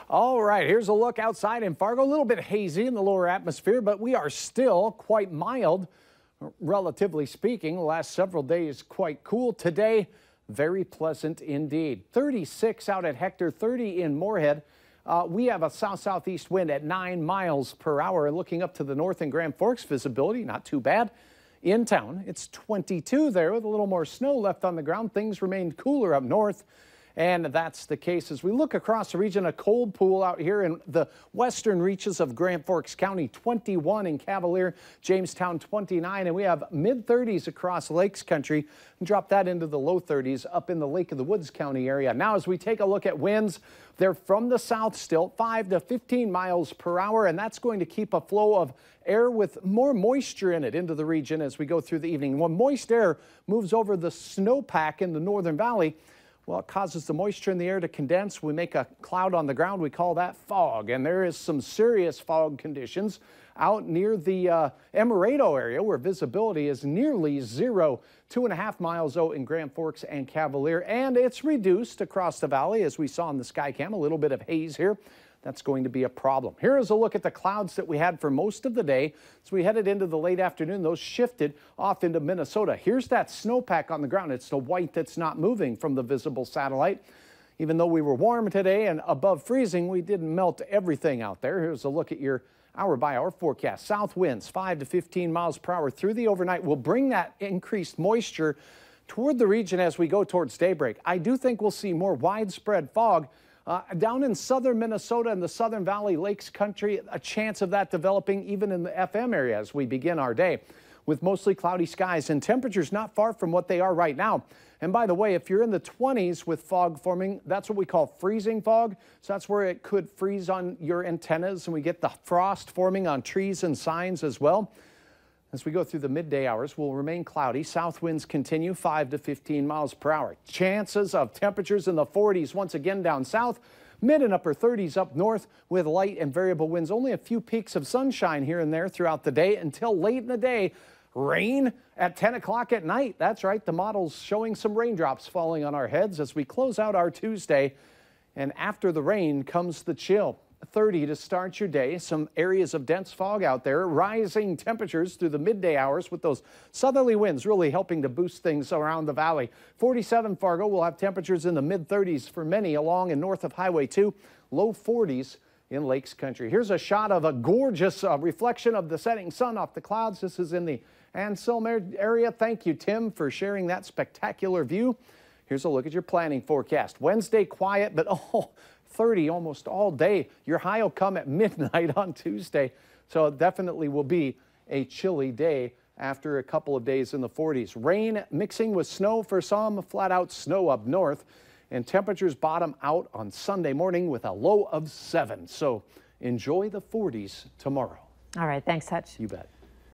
All right, here's a look outside in Fargo. A little bit hazy in the lower atmosphere, but we are still quite mild, relatively speaking. The last several days quite cool. Today, very pleasant indeed. 36 out at Hector, 30 in Moorhead. We have a south-southeast wind at 9 miles per hour. Looking up to the north in Grand Forks, visibility not too bad. In town, it's 22 there with a little more snow left on the ground. Things remained cooler up north. And that's the case as we look across the region. A cold pool out here in the western reaches of Grand Forks County, 21 in Cavalier, Jamestown 29, and we have mid-30s across Lakes Country. Drop that into the low 30s up in the Lake of the Woods County area. Now as we take a look at winds, they're from the south still, 5 to 15 miles per hour, and that's going to keep a flow of air with more moisture in it into the region as we go through the evening. When moist air moves over the snowpack in the Northern Valley, well, it causes the moisture in the air to condense. We make a cloud on the ground. We call that fog. And there is some serious fog conditions out near the Emerado area where visibility is nearly zero. 2.5 miles out in Grand Forks and Cavalier. And it's reduced across the valley as we saw in the Skycam. A little bit of haze here. That's going to be a problem. Here is a look at the clouds that we had for most of the day. As we headed into the late afternoon, those shifted off into Minnesota. Here's that snowpack on the ground. It's the white that's not moving from the visible satellite. Even though we were warm today and above freezing, we didn't melt everything out there. Here's a look at your hour-by-hour forecast. South winds 5 to 15 miles per hour through the overnight will bring that increased moisture toward the region as we go towards daybreak. I do think we'll see more widespread fog down in southern Minnesota and the Southern Valley Lakes Country, a chance of that developing even in the FM area as we begin our day with mostly cloudy skies and temperatures not far from what they are right now. And by the way, if you're in the 20s with fog forming, that's what we call freezing fog. So that's where it could freeze on your antennas and we get the frost forming on trees and signs as well. As we go through the midday hours, will remain cloudy. South winds continue 5 to 15 miles per hour. Chances of temperatures in the 40s once again down south. Mid and upper 30s up north with light and variable winds. Only a few peaks of sunshine here and there throughout the day until late in the day. Rain at 10 o'clock at night. That's right. The model's showing some raindrops falling on our heads as we close out our Tuesday. And after the rain comes the chill. 30 to start your day. Some areas of dense fog out there. Rising temperatures through the midday hours with those southerly winds really helping to boost things around the valley. 47 Fargo will have temperatures in the mid-30s for many along and north of Highway 2. Low 40s in Lakes Country. Here's a shot of a gorgeous reflection of the setting sun off the clouds. This is in the Anselm area. Thank you, Tim, for sharing that spectacular view. Here's a look at your planning forecast. Wednesday quiet, but 30 almost all day. Your high will come at midnight on Tuesday. So it definitely will be a chilly day after a couple of days in the 40s. Rain mixing with snow for some, flat out snow up north. And temperatures bottom out on Sunday morning with a low of 7. So enjoy the 40s tomorrow. All right. Thanks, Hutch. You bet.